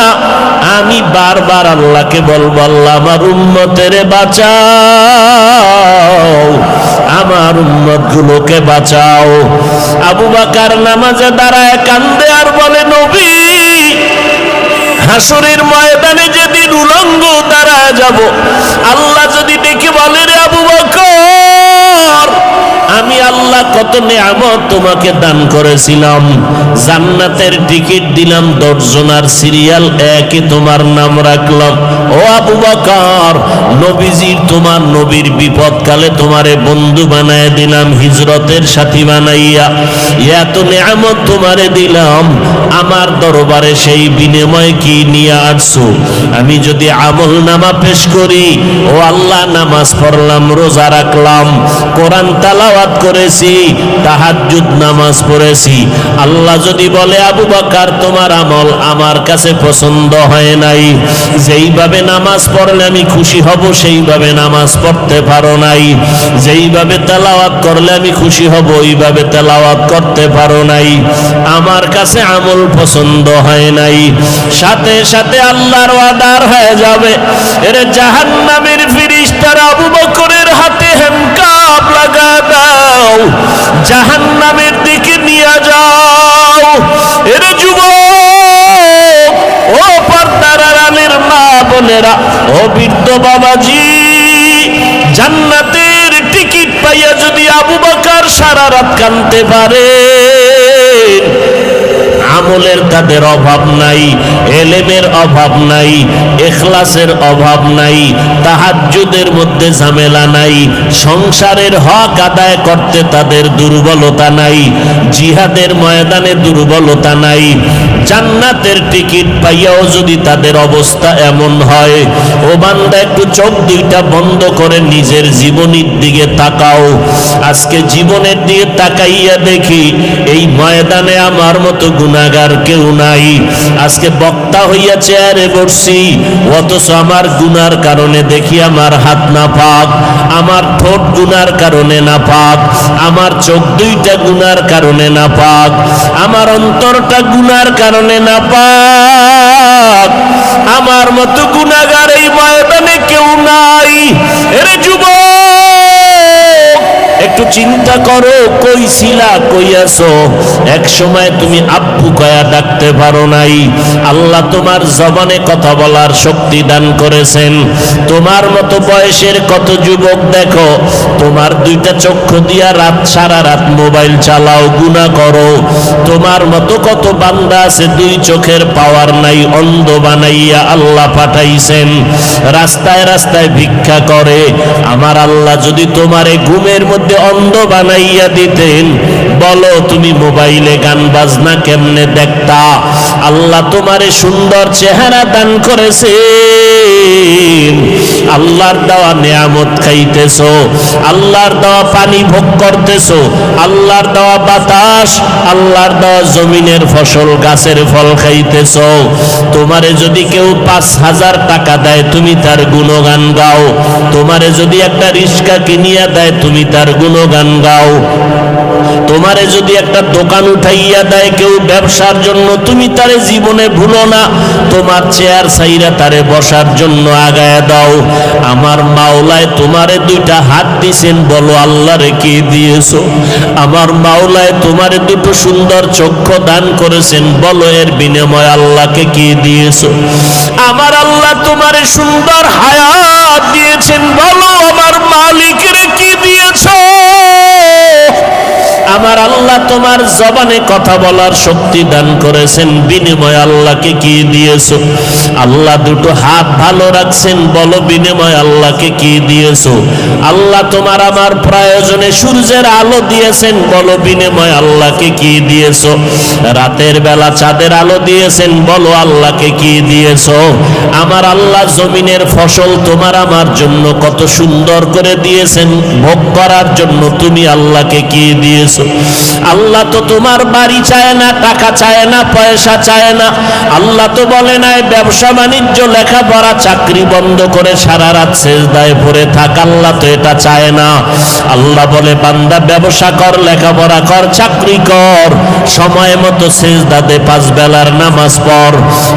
A: আমি বারবার আল্লাহকে বলবো আল্লাহ আমার উম্মতের বাঁচাও, আমার উম্মত গুলোকে বাঁচাও। আবু বকর নামাজে দাঁড়ায় কান্দে আর বলে, নবী হাসরের ময়দানে যেদিন উলঙ্গ দাঁড়ায় যাব, আল্লাহ যদি ডেকে বলে রে আবু বকর আমি আল্লাহ কত নেয়ামত তোমাকে দান করেছিলাম, জান্নাতের টিকিট দিলাম 10 জনার সিরিয়াল একই তোমার নাম রাখলাম। ও আবু বকর নবীজির তোমার নবীর বিপদকালে তোমারে বন্ধু বানায় দিলাম, হিজরতের সাথী বানাইয়া এত নেয়ামত তোমারে দিলাম, আমার দরবারে সেই বিনিময় কি নিয়ে আসছো? আমি যদি আমল নামা পেশ করি, ও আল্লাহ নামাজ পড়লাম, রোজা রাখলাম, কোরআন তেলাওয়াত করেছি, তাহাজ্জুদ নামাজ পড়েছি, আল্লাহ যদি বলে আবু বকর তোমার আমল আমার কাছে পছন্দ হয় নাই, যেইভাবে নামাজ পড়লে আমি খুশি হব সেইভাবে নামাজ পড়তে পারো নাই, যেইভাবে তেলাওয়াত করলে আমি খুশি হব ওইভাবে তেলাওয়াত করতে পারো নাই, আমার কাছে আমল পছন্দ হয় নাই, সাথে সাথে আল্লাহর ওয়াদার হয়ে যাবে। এর জাহান্নামের ফেরেশতারা আবু বকরের হাতে হ্যান্ডকাপ লাগা দাও, জাহান্নামের দিকে নিয়ে যাও। এর যুবক, ও পর্দার আড়ালের মা বোনেরা, ও বৃদ্ধ বাবাজি, জান্নাতের টিকিট পাইয়া যদি আবু বকর সারা রাত কাঁদতে পারে, আমলের তাদের অভাব নাই, এলেমের অভাব নাই, ইখলাসের অভাব নাই, তাহাজ্জুদের মধ্যে ঝামেলা নাই, সংসারের হক আদায় করতে তাদের দুর্বলতা নাই, জিহাদের ময়দানে দুর্বলতা নাই, জান্নাতের টিকিট পাইয়াও যদি তাদের অবস্থা এমন হয়, ও বান্দা একটু চোখ দুইটা বন্ধ করে নিজের জীবনের দিকে তাকাও। আজকে জীবনের দিকে তাকাইয়া দেখি এই ময়দানে আমার মতো গুনাহগার কেউ নাই। আজকে বক্তা হইয়া চেয়ারে বসছি, অথচ আমার গুনার কারণে দেখি আমার হাত না পাক, আমার ঠোঁট গুনার কারণে না পাক, আমার চোখ দুইটা গুনার কারণে না পাক, আমার অন্তরটা গুনার কারণে না পাক। আমার মতো গুনাহগার এই ময়দানে কেউ নাই। এরে যুবক, একটু চিন্তা করো, কই ছিলা, কই আছো? এক সময় তুমি আব্বু কয়া ডাকতে পারো নাই। আল্লাহ তোমার জবানে কথা বলার শক্তি দান করেছেন। তোমার মতো বয়সের কত যুবক দেখো, তোমার দুইটা চক্ষু দিয়া রাত সারা রাত মোবাইল চালাও, গুনাহ করো। তোমার মতো কত বান্দা আছে দুই চোখের পাওয়ার নাই, অন্ধ বানাইয়া আল্লাহ পাঠাইছেন, রাস্তায় রাস্তায় ভিক্ষা করে। আমার আল্লাহ যদি তোমারে ঘুমের মধ্যে অন্ধ বানাইয়া দিতেন, বলো তুমি মোবাইলে গান বাজনা কেমনে দেখতা? আল্লাহ তোমারে সুন্দর চেহারা দান করেছেন, আল্লাহর দেওয়া নিয়ামত খাইতেছো, আল্লাহর দেওয়া পানি ভোগ করতেছো, আল্লাহর দেওয়া বাতাস, আল্লাহর দেওয়া জমিনের ফসল, গাছের ফল খাইতেছো। তোমারে যদি কেউ 5,000 টাকা দেয়, তুমি তার গুণগান গাও। তোমারে যদি একটা রিক্সা কিনিয়া দেয়, তুমি তার গুণগান গাও। তোমারে যদি একটা দোকান উঠাইয়া দেয় কেউ ব্যবসার জন্য, তুমি তারে জীবনে ভুলো না, তোমার চেয়ার সাইরা তারে বসার জন্য আগায় দাও। আমার মাওলায় তোমারে দুইটা হাত দিয়েছেন, বলো আল্লাহরে কি দিয়েছো? আমার মাওলায় তোমারে দুটো সুন্দর চক্ষু দান করেছেন, বলো এর বিনিময়ে আল্লাহকে কি দিয়েছো? আমার আল্লাহ তোমারে সুন্দর হায়াত দিয়েছেন, বলো আমার মালিকের কি দিয়েছো? আমার আল্লাহ তোমার জবানে কথা বলার শক্তি দান করেছেন, বিনিময়ে আল্লাহকে কি দিয়েছো? আল্লাহ দুটো হাত ভালো রাখছেন, বলো বিনিময়ে আল্লাহকে কি দিয়েছো? আল্লাহ তোমার আমার প্রয়োজনে সূর্যের আলো দিয়েছেন, বলো বিনিময়ে আল্লাহকে কি দিয়েছো? রাতের বেলা চাঁদের আলো দিয়েছেন, বলো আল্লাহকে কি দিয়েছো? আমার আল্লাহ জমিনের ফসল তোমার আমার জন্য কত সুন্দর করে দিয়েছেন, ভোগ করার জন্য তুমি আল্লাহকে কি দিয়েছো? আল্লাহ তো তোমার বাড়ি চায় না, টাকা চায় না, পয়সা চায় না। আল্লাহ তো বলে নাই ব্যবসা বাণিজ্য, লেখাপড়া, চাকরি বন্ধ করে সারা রাত সেজদায় পড়ে থাক। আল্লাহ তো এটা চায় না। আল্লাহ বলে বান্দা ব্যবসা কর, লেখাপড়া কর, চাকরি কর, সময় মতো সেজদা দে, 5 বেলার নামাজ পড়,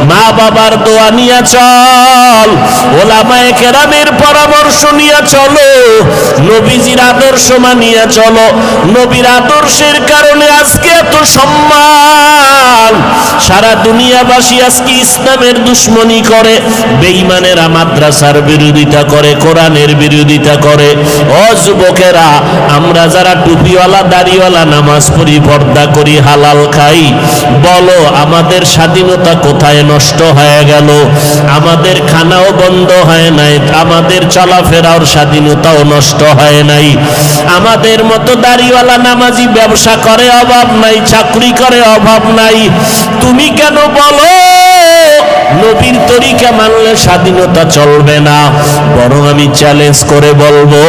A: মা বাবার দোয়া নিয়ে চল, ওলামায়ে কেরামের পরামর্শ নিয়ে চলো, নবীজির আদর্শ মানিয়ে চলো। নবীর আদর্শের কারণে আজকে এত সম্মান। সারা দুনিয়াবাসী আজকে ইসলামের দুশ্মনী করে, বেঈমানেরা মাদ্রাসার বিরোধিতা করে, কোরআনের বিরোধিতা করে। ও যুবকেরা, আমরা যারা টুপিওয়ালা, দাড়িওয়ালা, নামাজ পড়ি, পর্দা করি, হালাল খাই, বলো আমাদের স্বাধীনতা কোথায় নষ্ট হয়ে গেল? আমাদের খানাও বন্ধ হয় নাই, আমাদের চলাফেরার স্বাধীনতাও নষ্ট হয় নাই। আমাদের মতো দাড়িওয়ালা নামাজি ব্যবসা করে, অভাব নাই, চাকরি করে, অভাব নাই। তুমি কেন বলো নবীর তরিকা মানলে স্বাধীনতা চলবে না? বরং আমি চ্যালেঞ্জ করে বলবো,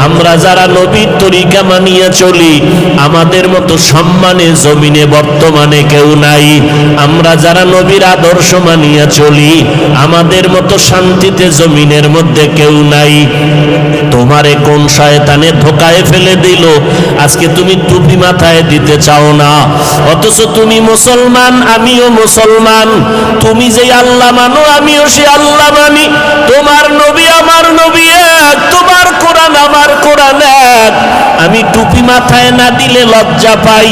A: আমরা যারা নবীর তরিকা মানিয়ে চলি, আমাদের মতো সম্মানে জমিনে বর্তমানে কেউ নাই। আমরা যারা নবীর আদর্শ মানিয়ে চলি, আমাদের মতো শান্তিতে জমিনের মধ্যে কেউ নাই। তোমারে কোন শয়তানে ধোকায় ফেলে দিল, আজকে তুমি টুপি মাথায় দিতে চাও না, অথচ তুমি মুসলমান, আমিও মুসলমান। তুমি যে আল্লাহ মানো, আমিও সে আল্লাহ মানি। তোমার নবী আমার নবী এক, তোমার কোরআন আমার কোরআন এক। আমি টুপি মাথায় না দিলে লজ্জা পাই,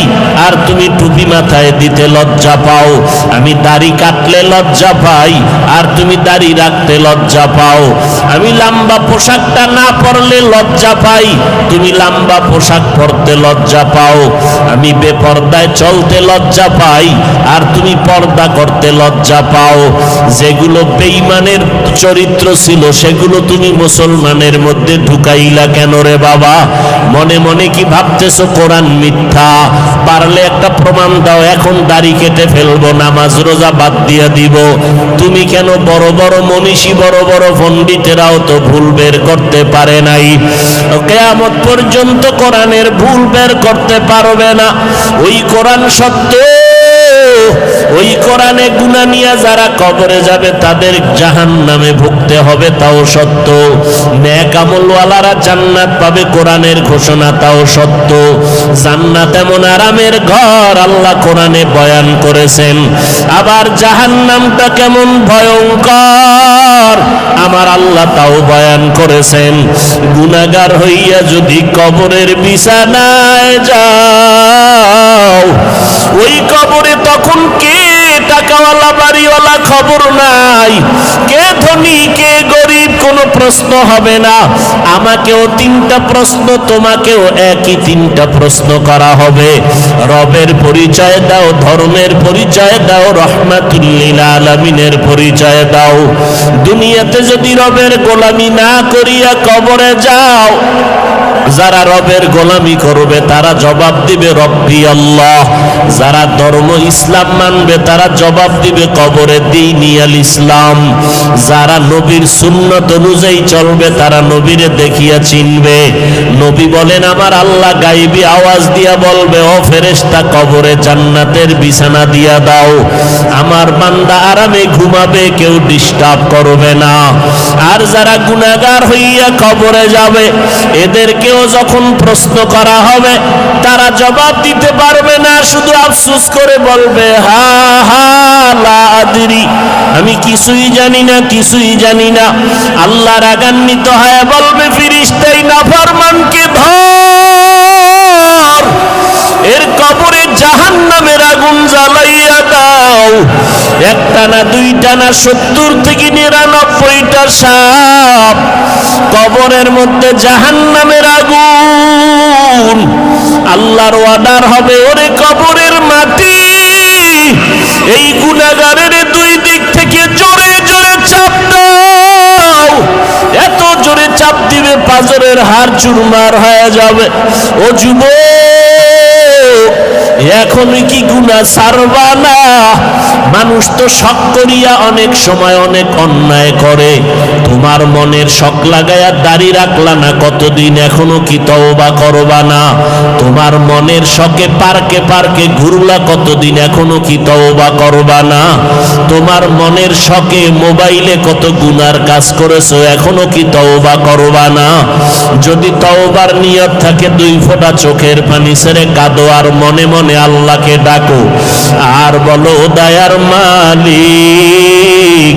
A: আর তুমি টুপি মাথায় দিতে লজ্জা পাও। আমি দাড়ি কাটলে লজ্জা পাই, আর তুমি দাড়ি রাখতে লজ্জা পাও। আমি লম্বা পোশাকটা না পরলে লজ্জা পাই, তুমি লম্বা পোশাক পরতে লজ্জা পাও। আমি বেপর্দায় চলতে লজ্জা পাই, আর তুমি পর্দা করতে লজ্জা পাও। যেগুলো বেঈমানের চরিত্র ছিল সেগুলো তুমি মুসলমানের মধ্যে ঢুকাইলা কেন রে বাবা? মনে মনে কি ভাবতেছো কোরআন মিথ্যা? পারলে একটা প্রমাণ দাও, এখন দাড়ি কেটে ফেলবো, নামাজ রোজা বাদ দিয়ে দিব। তুমি কেন? বড় বড় মনীষী, বড় বড় পণ্ডিতেরাও তো ভুল বের করতে পারে নাই। কিয়ামত পর্যন্ত কোরআনের ভুল বের করতে পারবে না। ওই কোরআন সত্য, ওই কোরআনে গুনাহ নিয়ে যারা কবরে যাবে তাদের জাহান্নামে ভুগতে হবে, তাও সত্য। নেক আমলওয়ালারা জান্নাত পাবে, কোরআনের ঘোষণা, তাও সত্য। জান্নাত এমন আরামের ঘর আল্লাহ কোরআনে বয়ান করেছেন। আবার জাহান্নামটা কেমন ভয়ঙ্কর আমার আল্লাহ তাও বয়ান করেছেন। গুনাহগার হইয়া যদি কবরের বিছানায় যাও, ওই কবরে তখন কে টাকাওয়ালা বাড়িওয়ালা খবর নাই, কে ধনী কে গরিব কোনো প্রশ্ন হবে না। আমাকেও 3টা প্রশ্ন, তোমাকেও একই 3টা প্রশ্ন করা হবে। রবের পরিচয় দাও, ধর্মের পরিচয় দাও, রহমাতুল লিল আলামিনের পরিচয় দাও। দুনিয়াতে যদি রবের গোলামি না করিয়া কবরে যাও, যারা রবের গোলামি করবে তারা জবাব দিবে রব্বি আল্লাহ। যারা ধর্ম ইসলাম মানবে তারা জবাব দিবে কবরে দীনিয়াল ইসলাম। যারা নবীর সুন্নত অনুযায়ী চলবে তারা নবীরে দেখিয়া চিনবে। নবী বলেন আমার আল্লাহ গাইবী আওয়াজ দিয়া বলবে, ও ফেরেশতা কবরে জান্নাতের বিছানা দিয়া দাও, আমার বান্দা আরামে ঘুমাবে, কেউ ডিস্টার্ব করবে না। আর যারা গুনাহগার হইয়া কবরে যাবে এদেরকেও যখন প্রশ্ন করা হবে তারা জবাব দিতে পারবে না, শুধু আফসোস করে বলবে হা হা লা আদরি, আমি কিছুই জানি না, কিছুই জানি না। আল্লাহ রাগান্বিত হয়ে বলবে ফেরেশতাই নাফরমানকে ধর, এর কবরে জাহান্নামের আগুন জ্বালাইয়া দাও। একটা না, দুইটা না, 70 থেকে 99টা সাপ কবরের মধ্যে জাহান্নামের আগুন। আল্লাহর ওয়াদার হবে, ওরে কবরের মাটি এই গুনাহগারের 2 দিক থেকে জোরে জোরে চাপ দাও। এত জোরে চাপ দিবে পাজরের হাড় চুরমার হয়ে যাবে। ও যুবক, এখন কি গুনাহ ছাড়বা না? মানুষ তো শখ করিয়া অনেক সময় অনেক অন্যায় করে। তোমার মনের শখ লাগায়া দাড়ি রাখলা না কতদিন, এখনো কি তওবা করবা না? তোমার মনের শখে পার্কে পার্কে ঘুরলা কতদিন, এখনো কি তওবা করবা না? তোমার মনের শখে মোবাইলে কত গুনার কাজ করেছো, এখনো কি তওবা করবা না? যদি তওবার নিয়ত থাকে 2 ফোঁটা চোখের পানি ছেড়ে কাঁদো, আর মনে মনে আল্লাহকে ডাকো, আর বলো দয়ার মালিক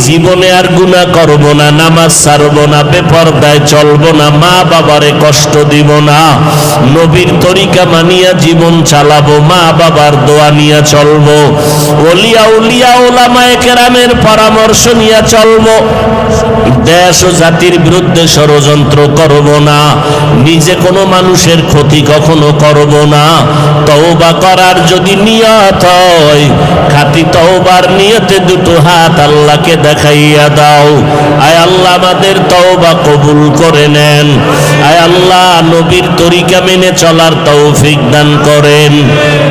A: জীবনে আর গুনাহ করব না, নামাজ ছাড়ব না, বেপরদায় চলব না, মা বাবারে কষ্ট দিব না, নবীর তরিকা মানিয়া জীবন চালাবো, মা বাবার দোয়া নিয়ে চলবো, ওলিয়া উলিয়া ওলামায়ে কেরামের পরামর্শ নিয়ে চলবো, দেশ ও জাতির বিরুদ্ধে ষড়যন্ত্র করব না, নিজে কোনো মানুষের ক্ষতি কখনো করব না। তওবা করার যদি নিয়ত হয়, খাঁটি তওবার নিয়তে 2টো হাত আল্লাহকে দেখাইয়া দাও। আয় আল্লাহ আমাদের তওবা কবুল করে নেন। আয় আল্লাহ নবীর তরিকা মেনে চলার তৌফিক দান করেন,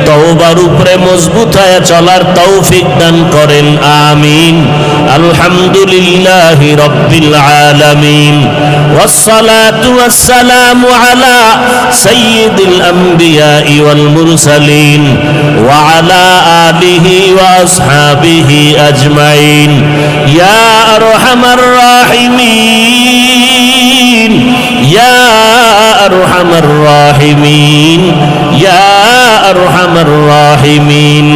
A: তওবার উপরে মজবুত হয়ে চলার তৌফিক দান করেন, আমিন। আলহামদুলিল্লাহি রাব্বিল আলামিন, ওয়াসসালাতু ওয়াসসালামু আলা সাইয়্যিদিল আমবিয়াই ওয়াল মুরসালিন ওয়া আলা আলিহি ওয়া আসহাবিহি আজমাইন। ইয়া আরহামার রাহিমিন, ইয়া আরহামার রাহিমিন, ইয়া আরহামার রাহিমিন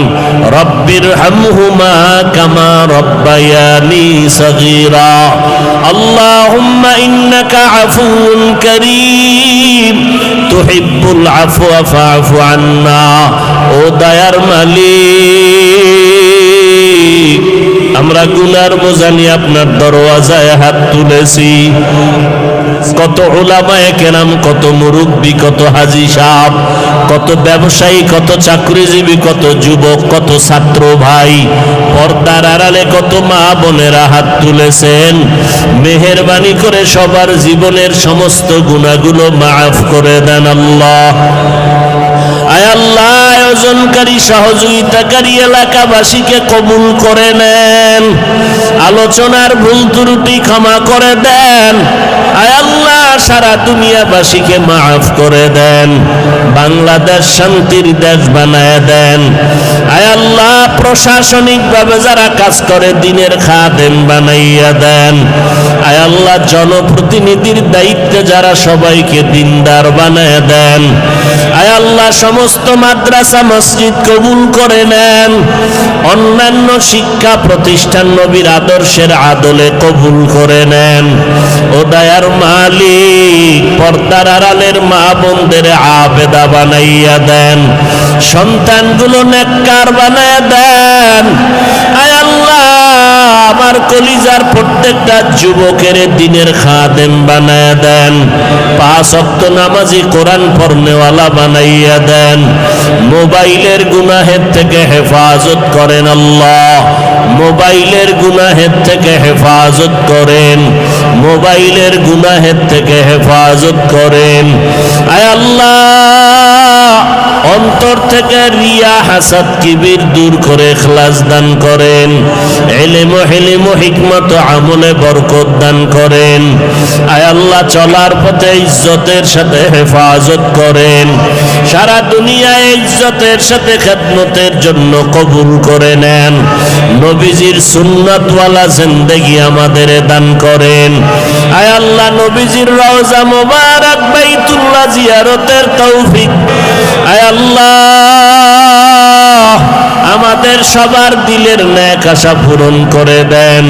A: রব্বিরহামহুমা কামা রব্বায়ানি সগীরা আল্লাহুম্মা ইন্নাকা আফুউন কারীম তুহিব্বুল আফওয়া ফাআফু আন্না। ও দয়ার মালিক, আমরা গুনার বোঝা নিয়ে আপনার দরওয়াজায় হাত তুলেছি। কত উলামায়ে কেরাম, কত মুরব্বী, কত হাজী সাহেব, কত ব্যবসায়ী, কত চাকরিজীবী, কত যুবক, কত ছাত্র ভাই, পর্দার আড়ালে কত মা বোনেরা হাত তুলেছেন। মেহেরবানি করে সবার জীবনের সমস্ত গুনাহগুলো মাফ করে দেন আল্লাহ। আয় আল্লাহ, আয়োজনকারী, সহযোগিতাকারী এলাকাবাসীকে কবুল করে নেন। আলোচনার ভুল ত্রুটি ক্ষমা করে দেন। আয় আল্লাহ, সারা দুনিয়াবাসীকে মাফ করে দেন। বাংলাদেশ শান্তির দেশ বানায় দেন। আয় আল্লাহ, প্রশাসনিকভাবে যারা কাজ করে দিনের খাদেম বানাইয়া দেন। আয় আল্লাহ, জনপ্রতিনিধির দায়িত্বে যারা সবাইকে দিনদার বানায় দেন। আয় আল্লাহ, সমস্ত মাদ্রাসা মসজিদ কবুল করে নেন। অন্যান্য শিক্ষা প্রতিষ্ঠান নবীর আদর্শের আদলে কবুল করে নেন। ও দয়ার মালিক, পর্দার আড়ালের মা বোনদের আবেদা বানাইয়া দেন। সন্তানগুলো নেককার বানাইয়া দেন। আয় আল্লাহ, আমার কলিজার প্রত্যেকটা যুবকের দিনের খাদেম বানাইয়া দেন। 5 ওয়াক্ত নামাজি, কোরআন পড়নেওয়ালা বানাইয়া দেন। মোবাইলের গুনাহের থেকে হেফাজত করেন আল্লাহ। মোবাইলের গুনাহের থেকে হেফাজত করেন। মোবাইলের গুনাহের থেকে হেফাজত করেন। আয় আল্লাহ, অন্তর থেকে রিয়া, হাসাদ, কিবির দূর করে ইখলাস দান করেন। ইলম, হিলম, হিকমত, আমলে বরকত দান করেন। আয় আল্লাহ, চলার পথে ইজ্জতের সাথে হেফাজত করেন। সারা দুনিয়ায় ইজ্জতের সাথে খেদমতের জন্য কবুল করে নেন। নবীজির সুন্নাতওয়ালা জিন্দেগি আমাদের দান করেন। আয় আল্লাহ, নবীজির রওজা মুবারক বাইতুল্লাহ জিয়ারতের তৌফিক আয় আল্লাহ আমাদের সবার দিলের নেক আশা পূরণ করে দেন।